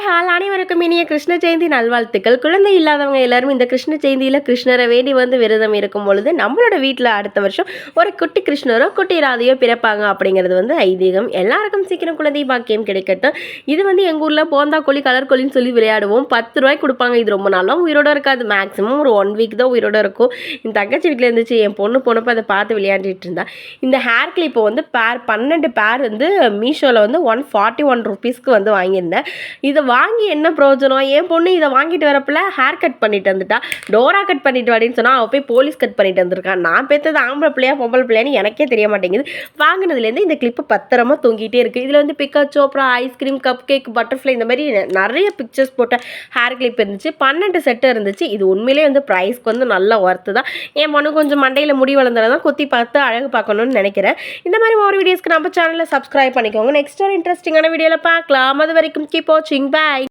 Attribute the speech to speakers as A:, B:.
A: Hi அனைவருக்கும் இனிய கிருஷ்ண ஜெயந்தி நல்வாழ்த்துக்கள். குழந்தை இல்லாதவங்க எல்லாரும் இந்த கிருஷ்ண ஜெயந்தியில் கிருஷ்ணரை வேண்டி வந்து விரதம் இருக்கும் பொழுது நம்மளோட வீட்டில் அடுத்த வருஷம் ஒரு குட்டி கிருஷ்ணரோ குட்டி ராதையோ பிறப்பாங்க அப்படிங்கிறது வந்து ஐதீகம். எல்லாருக்கும் சீக்கிரம் குழந்தை பாக்கியம் கிடைக்கட்டும். இது வந்து எங்கள் ஊரில் போந்தா கோழி கலர் கோழின்னு சொல்லி விளையாடுவோம். 10 ரூபாய்க்கு கொடுப்பாங்க. இது ரொம்ப நாளும் உயிரோட இருக்காது. மேக்ஸிமம் ஒரு 1 வீக் தான் உயிரோட இருக்கும். என் தங்கச்சி வீட்டில் இருந்துச்சு. என் பொண்ணு போனப்போ அதை பார்த்து விளையாண்டுட்டு இருந்தா. இந்த ஹேர் கிளிப்பை வந்து 12 பேர் வந்து மீஷோவில் வந்து 141 ருபீஸ்க்கு வந்து வாங்கியிருந்தேன். இதை வாங்கி என்ன பிரயோஜனம்? என் பொண்ணு இதை வாங்கிட்டு வரப்பில் ஹேர் கட் பண்ணிட்டு வந்துட்டா. டோரா கட் பண்ணிட்டு வாடின்னு சொன்னால் அவள் போய் போலீஸ் கட் பண்ணிட்டு வந்திருக்கான். நான் பெற்றது ஆம்பளை பிள்ளையா பொம்பளை பிள்ளையான்னு எனக்கே தெரிய மாட்டேங்குது. வாங்கினதுலேருந்து இந்த கிளிப்பு பத்திரமா தொங்கிட்டே இருக்குது. இதில் வந்து பிக்காச்சோ, அப்புறம் ஐஸ்கிரீம், கப் கேக், பட்டர்ஃப்ளை இந்த மாதிரி நிறைய பிக்சர்ஸ் போட்ட ஹேர் கிளிப் இருந்துச்சு. 12 செட்டு இருந்துச்சு. இது உண்மையிலே வந்து ப்ரைஸ்க்கு வந்து நல்ல ஒர்த்து தான். என் பொண்ணு கொஞ்சம் மண்டையில் முடி வளர்ந்துறதான் கொத்தி பார்த்து அழகு பார்க்கணும்னு நினைக்கிறேன். இந்த மாதிரி ஒரு வீடியோஸ்க்கு நம்ம சேனலில் சப்ஸ்கிரைப் பண்ணிக்கோங்க. நெக்ஸ்ட் ஒரு இன்ட்ரெஸ்டிங்கான வீடியோவில் பார்க்கலாம். அது வரைக்கும் கீப் வாட்சிங். Bye.